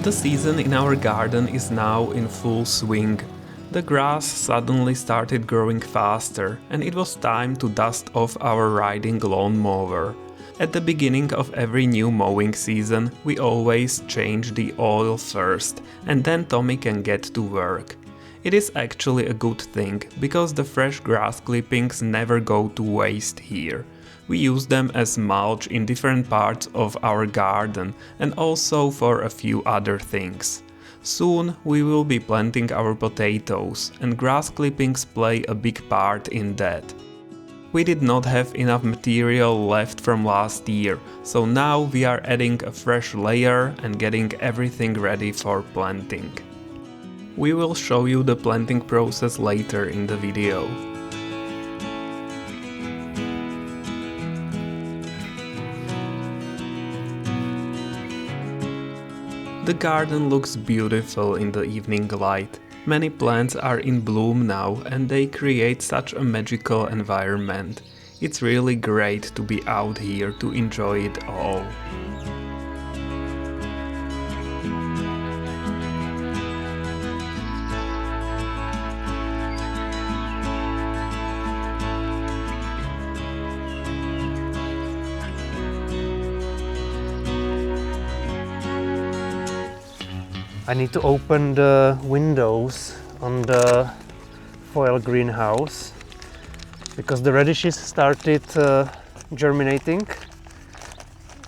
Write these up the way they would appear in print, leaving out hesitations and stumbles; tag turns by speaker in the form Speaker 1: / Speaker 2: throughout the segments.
Speaker 1: The season in our garden is now in full swing. The grass suddenly started growing faster, and it was time to dust off our riding lawnmower. At the beginning of every new mowing season, we always change the oil first, and then Tommy can get to work. It is actually a good thing, because the fresh grass clippings never go to waste here. We use them as mulch in different parts of our garden and also for a few other things. Soon we will be planting our potatoes, and grass clippings play a big part in that. We did not have enough material left from last year, so now we are adding a fresh layer and getting everything ready for planting. We will show you the planting process later in the video. The garden looks beautiful in the evening light. Many plants are in bloom now and they create such a magical environment. It's really great to be out here to enjoy it all.
Speaker 2: I need to open the windows on the foil greenhouse because the radishes started germinating,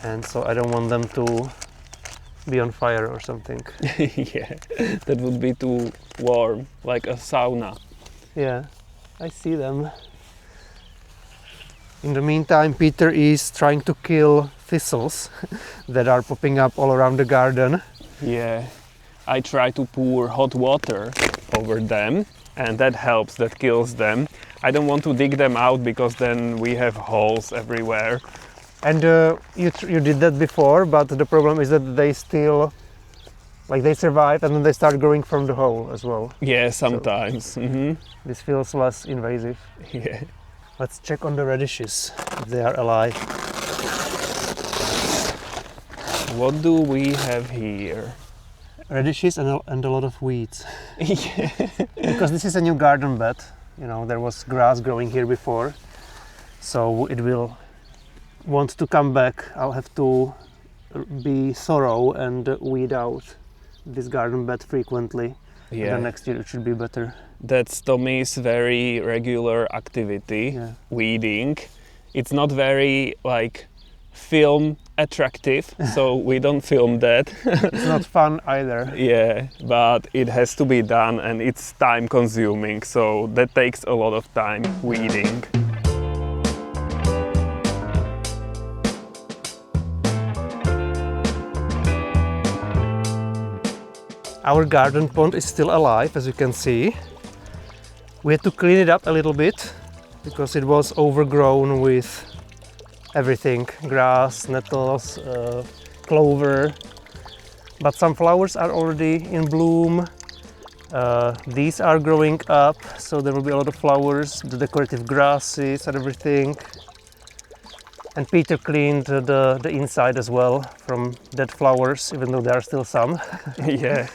Speaker 2: and so I don't want them to be on fire or something.
Speaker 1: Yeah, that would be too warm, like a sauna.
Speaker 2: Yeah, I see them. In the meantime, Peter is trying to kill thistles that are popping up all around the garden.
Speaker 1: Yeah. I try to pour hot water over them, and that helps, that kills them. I don't want to dig them out because then we have holes everywhere.
Speaker 2: And you did that before, but the problem is that they still, they survive and then they start growing from the hole as well.
Speaker 1: Yeah, sometimes. So,
Speaker 2: this feels less invasive.
Speaker 1: Yeah.
Speaker 2: Let's check on the radishes, if they are alive.
Speaker 1: What do we have here?
Speaker 2: Radishes and a lot of weeds.
Speaker 1: Yeah.
Speaker 2: Because this is a new garden bed, there was grass growing here before, so it will want to come back. I'll have to be thorough and weed out this garden bed frequently.
Speaker 1: Yeah.
Speaker 2: And the next year it should be better.
Speaker 1: That's Tommy's very regular activity, weeding. It's not very film attractive, so we don't film that.
Speaker 2: It's not fun either.
Speaker 1: Yeah, but it has to be done and it's time consuming, so that takes a lot of time, weeding.
Speaker 2: Our garden pond is still alive, as you can see. We had to clean it up a little bit because it was overgrown with everything, grass, nettles, clover, but some flowers are already in bloom. These are growing up, so there will be a lot of flowers, the decorative grasses and everything. And Peter cleaned the inside as well from dead flowers, even though there are still some.
Speaker 1: Yeah.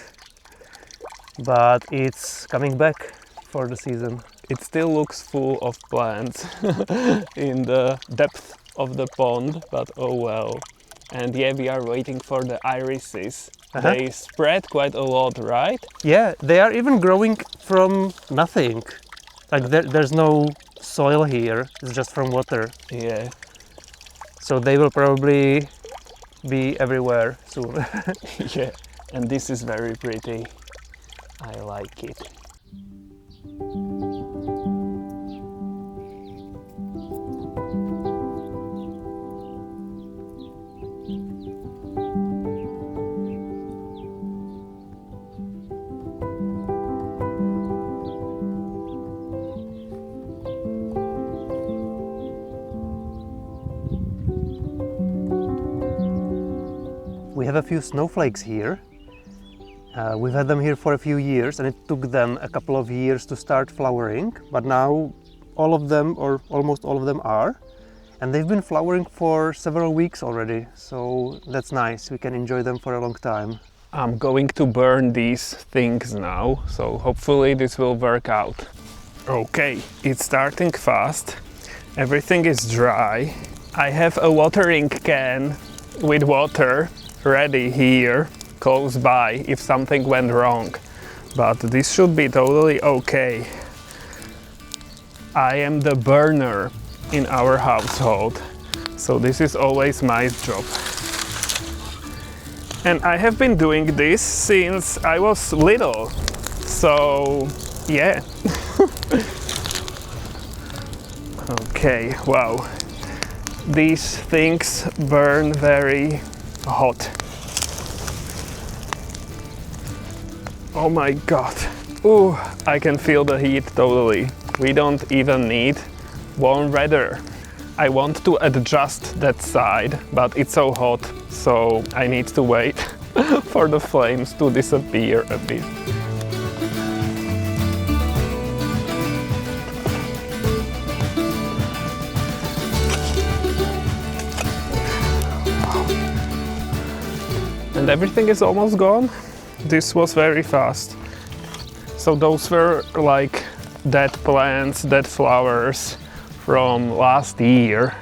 Speaker 2: But it's coming back for the season.
Speaker 1: It still looks full of plants in the depth of the pond, but oh well. And yeah, we are waiting for the irises. They spread quite a lot, right?
Speaker 2: Yeah, they are even growing from nothing. There's no soil here, it's just from water.
Speaker 1: Yeah.
Speaker 2: So they will probably be everywhere soon.
Speaker 1: Yeah, and this is very pretty. I like it.
Speaker 2: We have a few snowflakes here. We've had them here for a few years, and it took them a couple of years to start flowering, but now all of them, or almost all of them, are. And they've been flowering for several weeks already, so that's nice. We can enjoy them for a long time.
Speaker 1: I'm going to burn these things now, so hopefully this will work out. Okay, it's starting fast. Everything is dry. I have a watering can with water ready here, close by, if something went wrong. But this should be totally okay. I am the burner in our household, so this is always my job. And I have been doing this since I was little, so yeah. Okay, wow. These things burn very hot. Oh my god. Ooh, I can feel the heat totally. We don't even need warm weather. I want to adjust that side, but it's so hot, so I need to wait for the flames to disappear a bit. And everything is almost gone. This was very fast. So those were like dead plants, dead flowers from last year.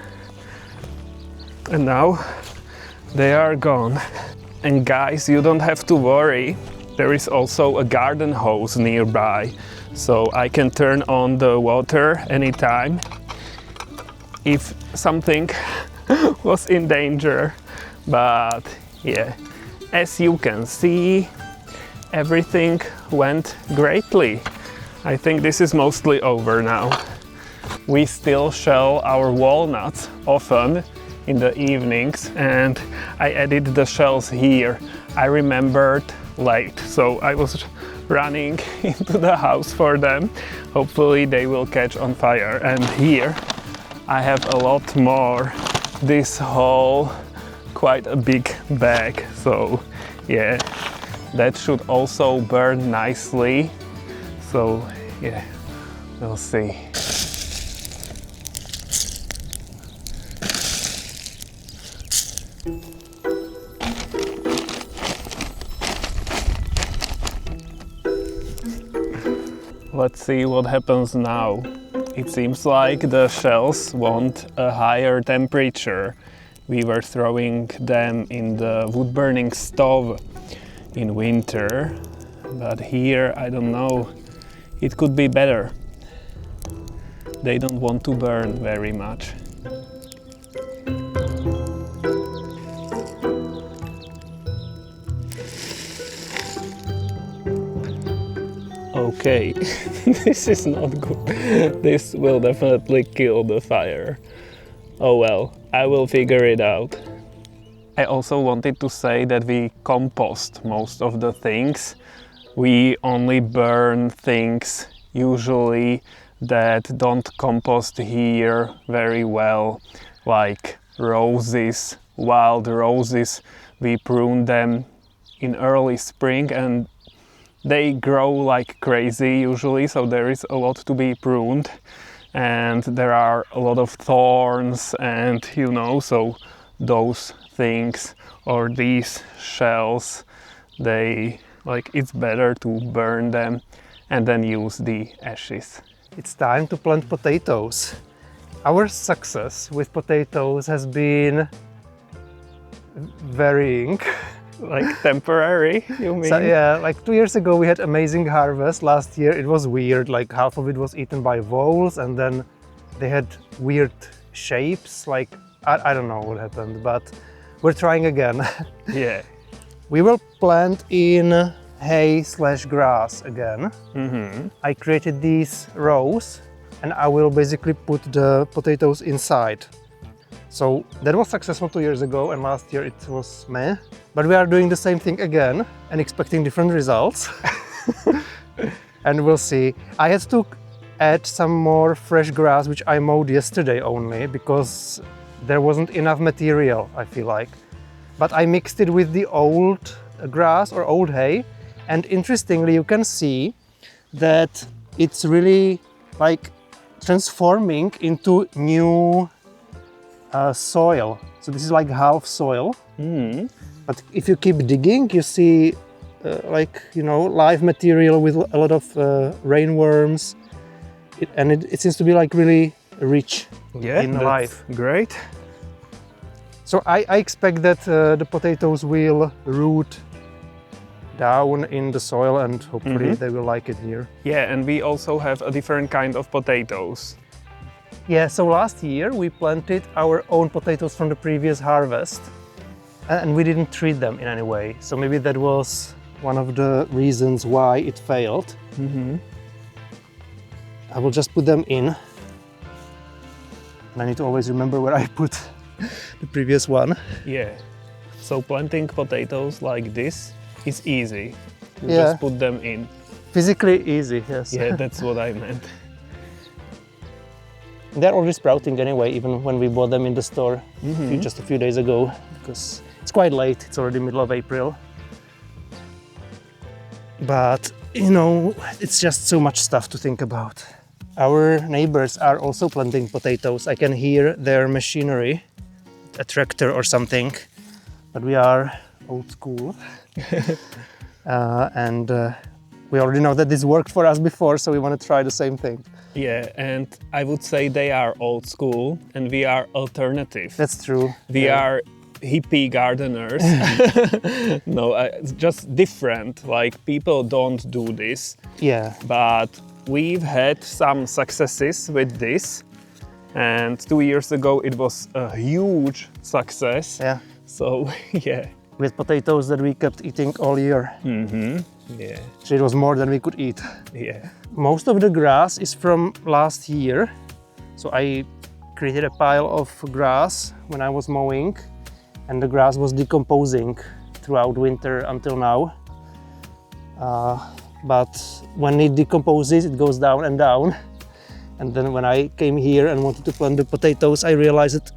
Speaker 1: And now they are gone. And guys, you don't have to worry. There is also a garden hose nearby, so I can turn on the water anytime if something was in danger. But yeah, as you can see, everything went greatly. I think this is mostly over now. We still shell our walnuts often in the evenings, and I added the shells here. I remembered late, so I was running into the house for them. Hopefully they will catch on fire. And here I have a lot more. This whole quite a big bag, so yeah, that should also burn nicely. So yeah, we'll see. Let's see what happens now. It seems like the shells want a higher temperature. We were throwing them in the wood burning stove in winter, but here I don't know, it could be better. They don't want to burn very much. Okay, this is not good. This will definitely kill the fire. Oh well, I will figure it out. I also wanted to say that we compost most of the things. We only burn things usually that don't compost here very well, like roses, wild roses. We prune them in early spring and they grow like crazy usually, so there is a lot to be pruned. And there are a lot of thorns and you know, so those things or these shells, they like, it's better to burn them and then use the ashes.
Speaker 2: It's time to plant potatoes. Our success with potatoes has been varying.
Speaker 1: Like temporary, you mean?
Speaker 2: So, yeah, like 2 years ago we had amazing harvest. Last year it was weird, like half of it was eaten by voles and then they had weird shapes, like I don't know what happened, but we're trying again.
Speaker 1: Yeah.
Speaker 2: We will plant in hay/grass again.
Speaker 1: Mm-hmm.
Speaker 2: I created these rows and I will basically put the potatoes inside. So that was successful 2 years ago and last year it was meh. But we are doing the same thing again and expecting different results. And we'll see. I had to add some more fresh grass, which I mowed yesterday only because there wasn't enough material, I feel like. But I mixed it with the old grass or old hay. And interestingly, you can see that it's really like transforming into new soil. So this is like half soil. But if you keep digging, you see live material with a lot of rainworms. It seems to be like really rich in life.
Speaker 1: Great.
Speaker 2: So I expect that the potatoes will root down in the soil and hopefully they will like it here.
Speaker 1: Yeah, and we also have a different kind of potatoes.
Speaker 2: Yeah, so last year we planted our own potatoes from the previous harvest and we didn't treat them in any way. So maybe that was one of the reasons why it failed. I will just put them in. And I need to always remember where I put the previous one.
Speaker 1: Yeah. So planting potatoes like this is easy. You
Speaker 2: Yeah.
Speaker 1: just put them in.
Speaker 2: Physically easy, yes.
Speaker 1: Yeah, that's what I meant.
Speaker 2: They're already sprouting anyway, even when we bought them in the store just a few days ago, because it's quite late. It's already middle of April. But, you know, it's just so much stuff to think about. Our neighbors are also planting potatoes. I can hear their machinery, a tractor or something, but we are old school. and we already know that this worked for us before, so we want to try the same thing.
Speaker 1: Yeah, and I would say they are old school and we are alternative.
Speaker 2: That's true.
Speaker 1: We are hippie gardeners. No, it's just different. Like, people don't do this.
Speaker 2: Yeah.
Speaker 1: But we've had some successes with this. And 2 years ago it was a huge success.
Speaker 2: Yeah.
Speaker 1: So, yeah.
Speaker 2: With potatoes that we kept eating all year.
Speaker 1: Yeah.
Speaker 2: So it was more than we could eat.
Speaker 1: Yeah.
Speaker 2: Most of the grass is from last year. So I created a pile of grass when I was mowing, and the grass was decomposing throughout winter until now. But when it decomposes, it goes down and down. And then when I came here and wanted to plant the potatoes, I realized that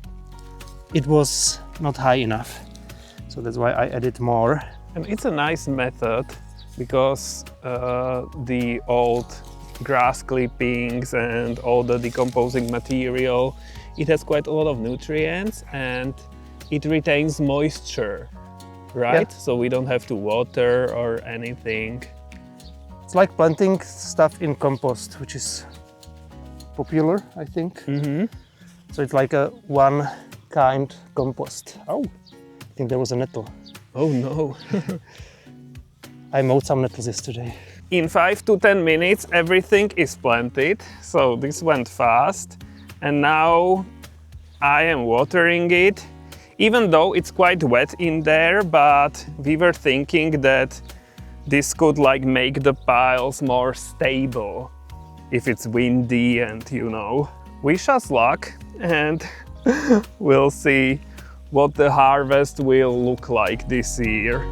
Speaker 2: it was not high enough. So that's why I added more.
Speaker 1: And it's a nice method because the old grass clippings and all the decomposing material, it has quite a lot of nutrients and it retains moisture, right?
Speaker 2: Yeah.
Speaker 1: So we don't have to water or anything.
Speaker 2: It's like planting stuff in compost, which is popular, I think. So it's like a one-kind compost. Oh, I think there was a nettle.
Speaker 1: Oh no.
Speaker 2: I mowed some nettles yesterday.
Speaker 1: In 5 to 10 minutes everything is planted, so this went fast. And now I am watering it, even though it's quite wet in there, but we were thinking that this could like make the piles more stable if it's windy, and you know. Wish us luck and we'll see what the harvest will look like this year.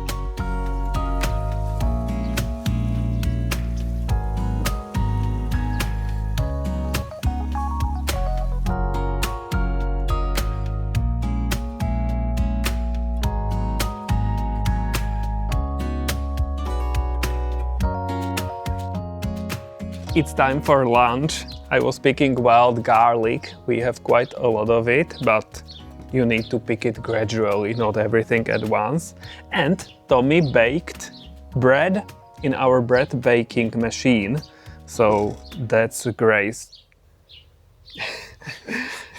Speaker 1: It's time for lunch. I was picking wild garlic. We have quite a lot of it, but you need to pick it gradually, not everything at once. And Tommy baked bread in our bread baking machine. So that's grace.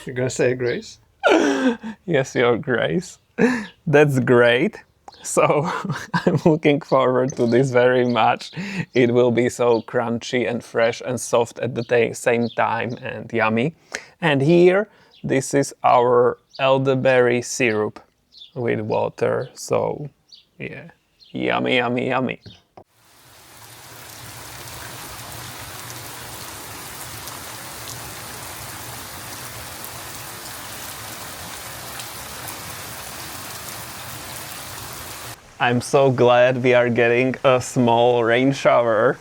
Speaker 2: You're gonna say grace?
Speaker 1: Yes, your grace. That's great. So I'm looking forward to this very much. It will be so crunchy and fresh and soft at the same time and yummy. And here, this is our elderberry syrup with water. So yeah, yummy, yummy, yummy. I'm so glad we are getting a small rain shower.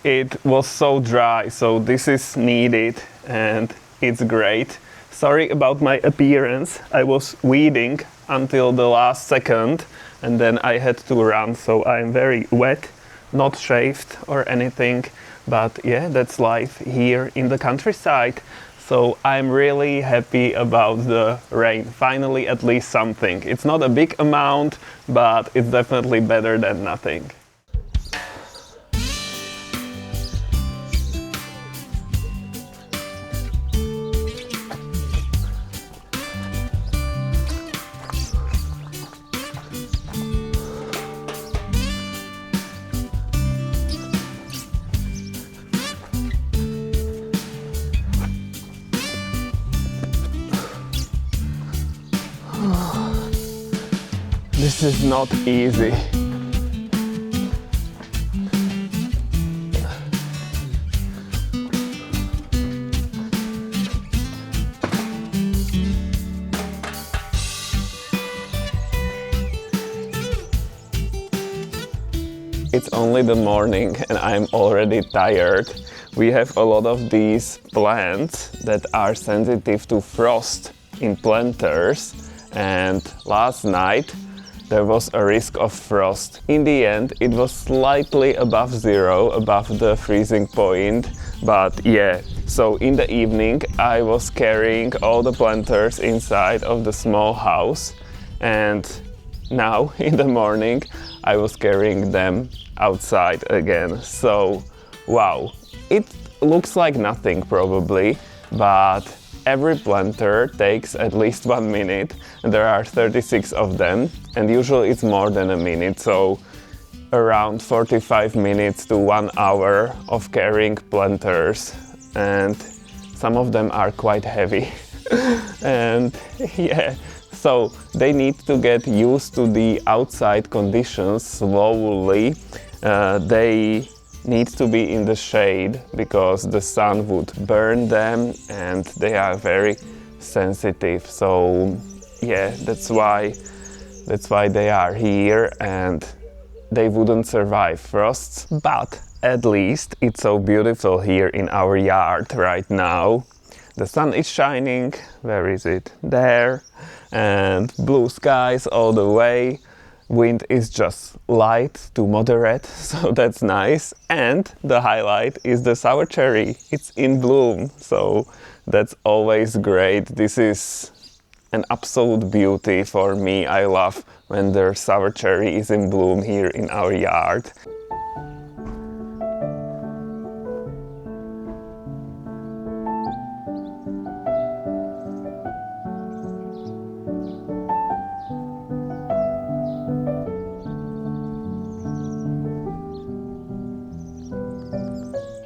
Speaker 1: It was so dry, so this is needed and it's great. Sorry about my appearance. I was weeding until the last second and then I had to run, so I'm very wet, not shaved or anything. But yeah, that's life here in the countryside. So I'm really happy about the rain. Finally, at least something. It's not a big amount, but it's definitely better than nothing. This is not easy. It's only the morning and I'm already tired. We have a lot of these plants that are sensitive to frost in planters, and last night there was a risk of frost. In the end, it was slightly above zero, above the freezing point, but yeah. So in the evening, I was carrying all the planters inside of the small house, and now in the morning, I was carrying them outside again. So, wow, it looks like nothing probably, but every planter takes at least 1 minute, and there are 36 of them, and usually it's more than a minute, so around 45 minutes to 1 hour of carrying planters, and some of them are quite heavy. And yeah, so they need to get used to the outside conditions slowly. They need to be in the shade because the sun would burn them and they are very sensitive. So yeah, that's why they are here and they wouldn't survive frosts. But at least it's so beautiful here in our yard right now. The sun is shining. Where is it? There. And blue skies all the way. Wind is just light to moderate, so that's nice. And the highlight is the sour cherry. It's in bloom, so that's always great. This is an absolute beauty for me. I love when the sour cherry is in bloom here in our yard.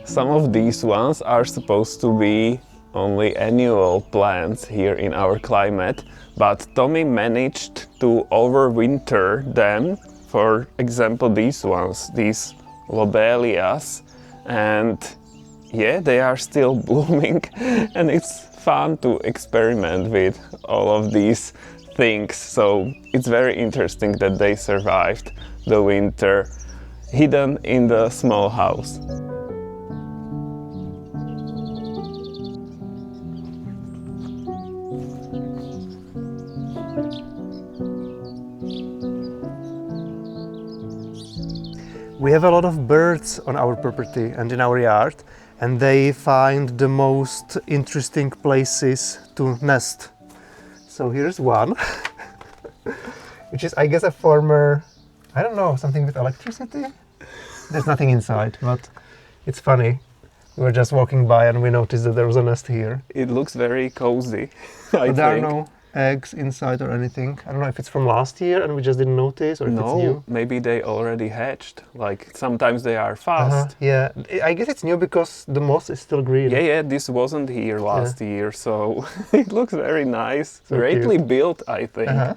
Speaker 1: Some of these ones are supposed to be only annual plants here in our climate, but Tommy managed to overwinter them. For example, these ones, these lobelias, and yeah, they are still blooming, and it's fun to experiment with all of these things. So it's very interesting that they survived the winter hidden in the small house.
Speaker 2: We have a lot of birds on our property and in our yard, and they find the most interesting places to nest. So here's one, which is, I guess, a former, I don't know, something with electricity? There's nothing inside, but it's funny. We were just walking by and we noticed that there was a nest here.
Speaker 1: It looks very cozy,
Speaker 2: But there are no eggs inside or anything. I don't know if it's from last year and we just didn't notice, or if it's new.
Speaker 1: Maybe they already hatched. Like sometimes they are fast.
Speaker 2: Yeah, I guess it's new because the moss is still green.
Speaker 1: Yeah, this wasn't here last year, so it looks very nice.
Speaker 2: So
Speaker 1: Greatly
Speaker 2: cute.
Speaker 1: built, I think.
Speaker 2: Yeah.